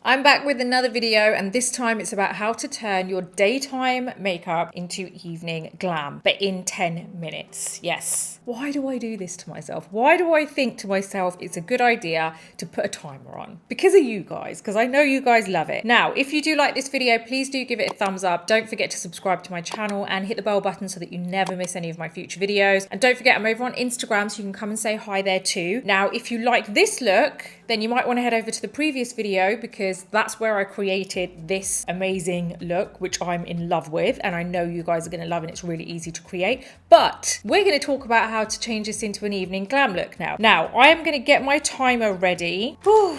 I'm back with another video, and this time it's about how to turn your daytime makeup into evening glam, but in 10 minutes. Yes. Why do I do this to myself? Why do I think to myself it's a good idea to put a timer on? Because of you guys, because I know you guys love it. Now, if you do like this video, please do give it a thumbs up. Don't forget to subscribe to my channel and hit the bell button so that you never miss any of my future videos. And don't forget, I'm over on Instagram, so you can come and say hi there too. Now, if you like this look, then you might want to head over to the previous video, because that's where I created this amazing look, which I'm in love with, and I know you guys are going to love, and it's really easy to create. But we're going to talk about how to change this into an evening glam look now. Now, I am going to get my timer ready. Whew.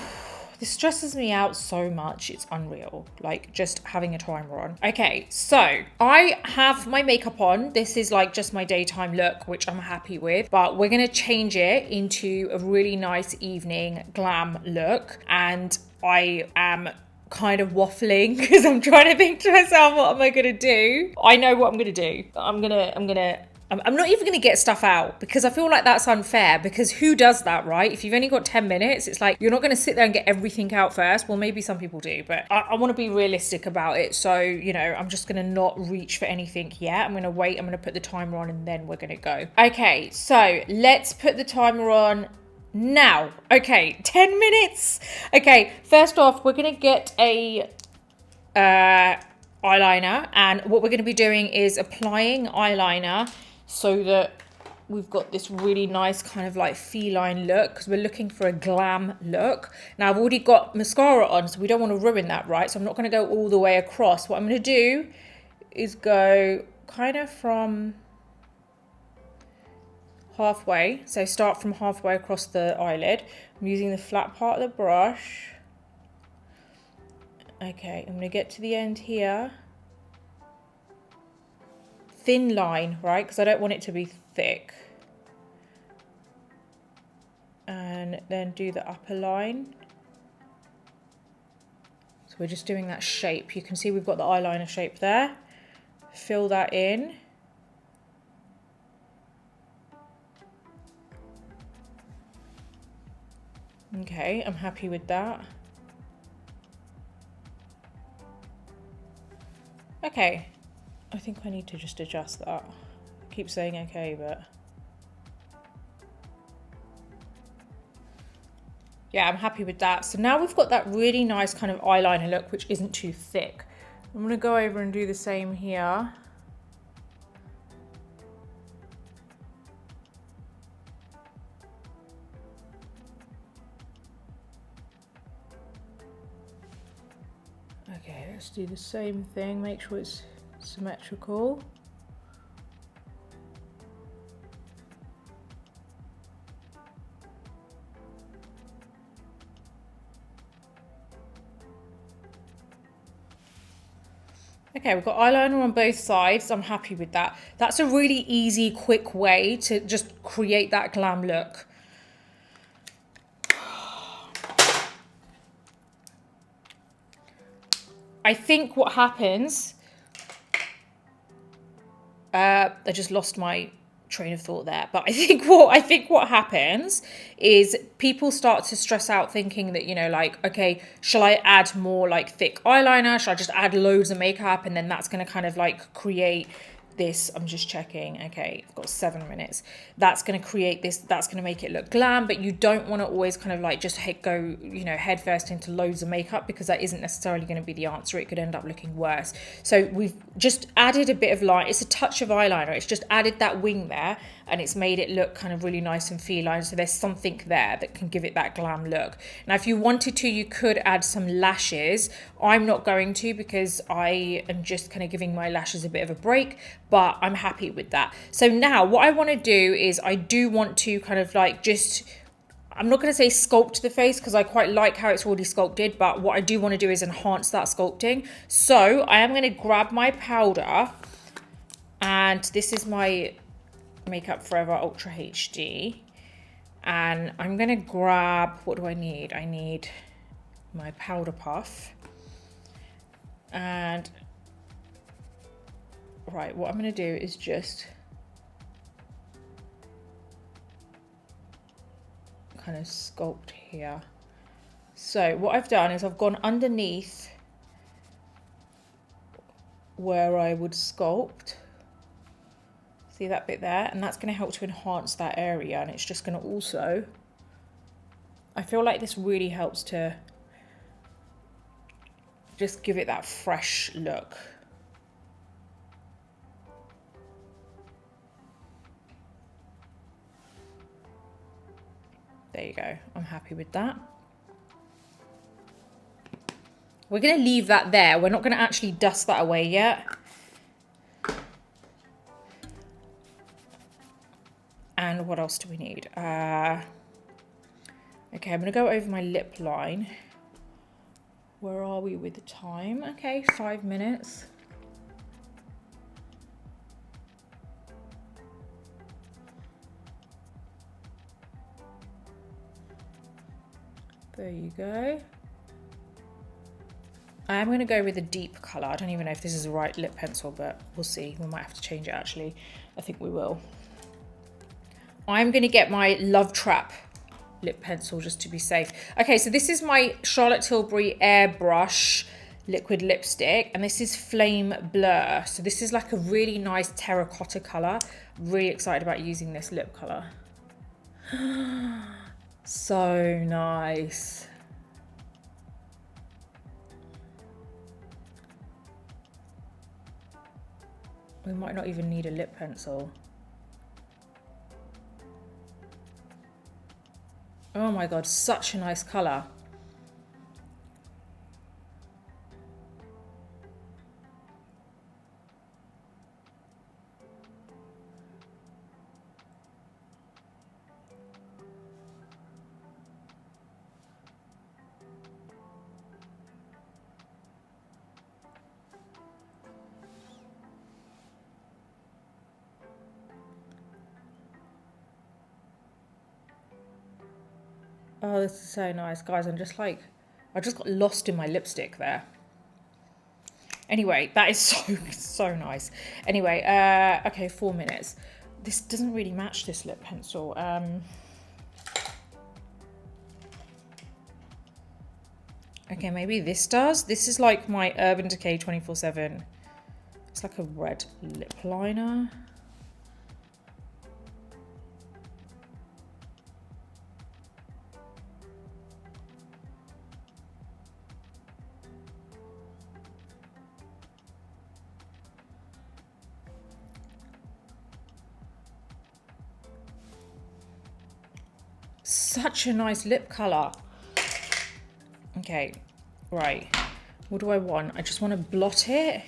This stresses me out so much, it's unreal, like just having a timer on. Okay, so I have my makeup on. This is like just my daytime look, which I'm happy with, but we're gonna change it into a really nice evening glam look. And I am kind of waffling because I'm trying to think to myself, what am I gonna do? I know what I'm gonna do. I'm not even going to get stuff out, because I feel like that's unfair, because who does that, right? If you've only got 10 minutes, it's like, you're not going to sit there and get everything out first. Well, maybe some people do, but I want to be realistic about it. So, you know, I'm just going to not reach for anything yet. I'm going to wait. I'm going to put the timer on, and then we're going to go. Okay, so let's put the timer on now. Okay, 10 minutes. Okay, first off, we're going to get a eyeliner, and what we're going to be doing is applying eyeliner so that we've got this really nice kind of like feline look, because we're looking for a glam look. Now, I've already got mascara on, so we don't want to ruin that, right? So I'm not going to go all the way across. What I'm going to do is go kind of from halfway. So start from halfway across the eyelid. I'm using the flat part of the brush. Okay, I'm going to get to the end here. Thin line, right? Because I don't want it to be thick. And then do the upper line. So we're just doing that shape. You can see we've got the eyeliner shape there. Fill that in. Okay, I'm happy with that. Okay, I think I need to just adjust that. I keep saying okay, but yeah, I'm happy with that. So now we've got that really nice kind of eyeliner look, which isn't too thick. I'm gonna go over and do the same here. Okay, let's do the same thing, make sure it's symmetrical. Okay, we've got eyeliner on both sides. I'm happy with that. That's a really easy, quick way to just create that glam look. I think what happens, I just lost my train of thought there, but I think what happens is people start to stress out, thinking that, you know, like, okay, shall I add more like thick eyeliner? Shall I just add loads of makeup, and then that's going to kind of like create this? I'm just checking. Okay, I've got 7 minutes. That's going to create this, that's going to make it look glam, but you don't want to always kind of like just go, you know, head first into loads of makeup, because that isn't necessarily going to be the answer. It could end up looking worse. So we've just added a bit of line. It's a touch of eyeliner. It's just added that wing there, and it's made it look kind of really nice and feline. So there's something there that can give it that glam look. Now, if you wanted to, you could add some lashes. I'm not going to, because I am just kind of giving my lashes a bit of a break, but I'm happy with that. So now what I want to do is, I do want to kind of like just, I'm not going to say sculpt the face, because I quite like how it's already sculpted, but what I do want to do is enhance that sculpting. So I am going to grab my powder, and this is my Makeup Forever Ultra HD, and I'm going to grab, what do I need? I need my powder puff, and right, what I'm going to do is just kind of sculpt here. So what I've done is I've gone underneath where I would sculpt. See that bit there? And that's going to help to enhance that area. And it's just going to also, I feel like this really helps to just give it that fresh look. There you go. I'm happy with that. We're going to leave that there. We're not going to actually dust that away yet. And what else do we need? Okay, I'm going to go over my lip line. Where are we with the time? Okay, 5 minutes. There you go. I'm going to go with a deep colour. I don't even know if this is the right lip pencil, but we'll see. We might have to change it actually. I think we will. I'm going to get my Love Trap lip pencil just to be safe. Okay, so this is my Charlotte Tilbury Airbrush liquid lipstick, and this is Flame Blur. So this is like a really nice terracotta colour. Really excited about using this lip colour. So nice. We might not even need a lip pencil. Oh my God, such a nice colour. Oh, this is so nice, guys. I just got lost in my lipstick there. Anyway, that is so nice. Anyway, okay, 4 minutes. This doesn't really match this lip pencil. Okay, maybe this does. This is like my Urban Decay 24/7. It's like a red lip liner. Such a nice lip colour. Okay, right. What do I want? I just want to blot it.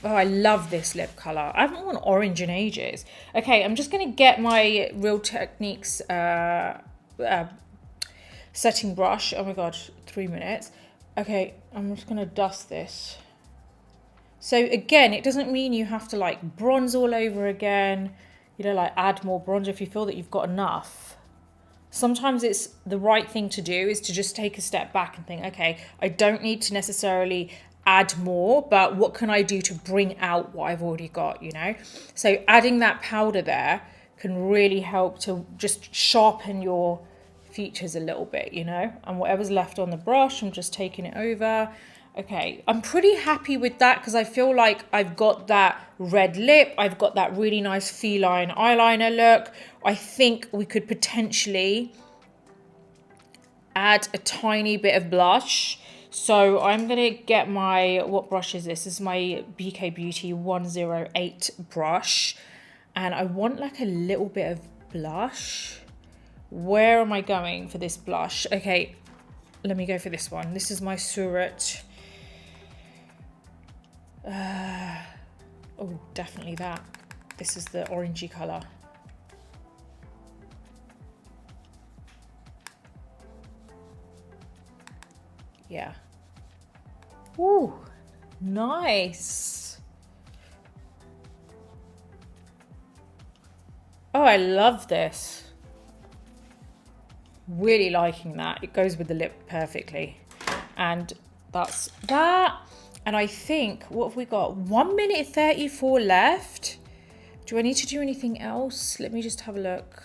Oh, I love this lip colour. I haven't worn orange in ages. Okay, I'm just going to get my Real Techniques setting brush. Oh my God, 3 minutes. Okay, I'm just going to dust this. So again, it doesn't mean you have to like bronze all over again, you know, like add more bronzer if you feel that you've got enough. Sometimes it's the right thing to do is to just take a step back and think, okay, I don't need to necessarily add more, but what can I do to bring out what I've already got, you know? So adding that powder there can really help to just sharpen your features a little bit, you know? And whatever's left on the brush, I'm just taking it over. Okay, I'm pretty happy with that because I feel like I've got that red lip. I've got that really nice feline eyeliner look. I think we could potentially add a tiny bit of blush. So I'm going to get my, what brush is this? This is my BK Beauty 108 brush. And I want like a little bit of blush. Where am I going for this blush? Okay, let me go for this one. This is my Surat. Oh, definitely that. This is the orangey colour. Yeah. Ooh, nice. Oh, I love this. Really liking that. It goes with the lip perfectly. And that's that. And I think, what have we got? 1 minute 34 left. Do I need to do anything else? Let me just have a look.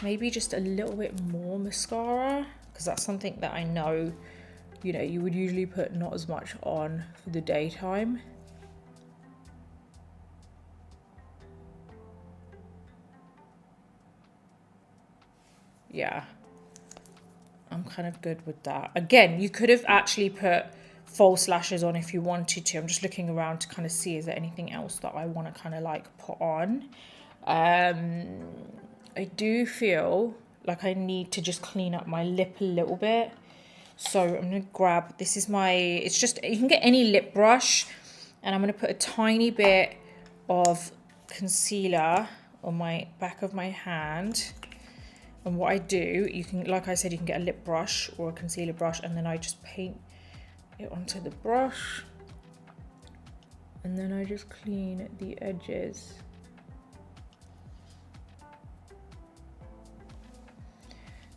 maybe just a little bit more mascara, because that's something that I know, you know, you would usually put not as much on for the daytime. Yeah, I'm kind of good with that. Again, you could have actually put false lashes on if you wanted to. I'm just looking around to kind of see, is there anything else that I want to kind of like put on? I do feel like I need to just clean up my lip a little bit. So I'm going to grab, this is my, it's just, you can get any lip brush. And I'm going to put a tiny bit of concealer on my back of my hand. And what I do, you can, like I said, you can get a lip brush or a concealer brush, and then I just paint it onto the brush. And then I just clean the edges.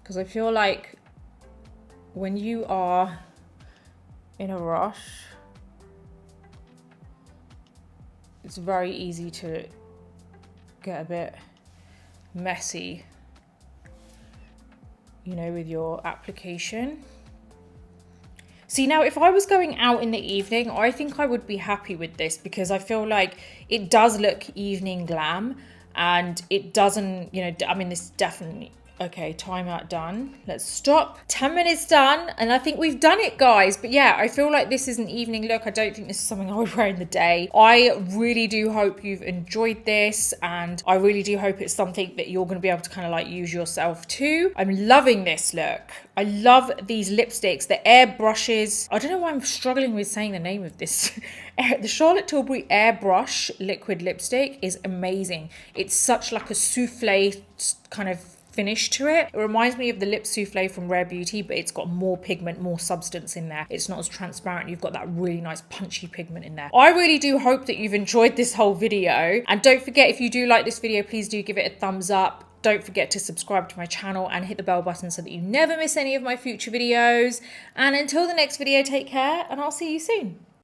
Because I feel like when you are in a rush, it's very easy to get a bit messy, you know, with your application. See, now if I was going out in the evening, I think I would be happy with this, because I feel like it does look evening glam, and it doesn't, you know, I mean, this definitely, okay, timeout done. Let's stop. 10 minutes done. And I think we've done it, guys. But yeah, I feel like this is an evening look. I don't think this is something I would wear in the day. I really do hope you've enjoyed this. And I really do hope it's something that you're going to be able to kind of like use yourself too. I'm loving this look. I love these lipsticks, the air brushes. I don't know why I'm struggling with saying the name of this. The Charlotte Tilbury Airbrush liquid lipstick is amazing. It's such like a souffle kind of finish to it. It reminds me of the lip souffle from Rare Beauty, but it's got more pigment, more substance in there. It's not as transparent. You've got that really nice punchy pigment in there. I really do hope that you've enjoyed this whole video. And don't forget, if you do like this video, please do give it a thumbs up. Don't forget to subscribe to my channel and hit the bell button so that you never miss any of my future videos. And until the next video, take care, and I'll see you soon.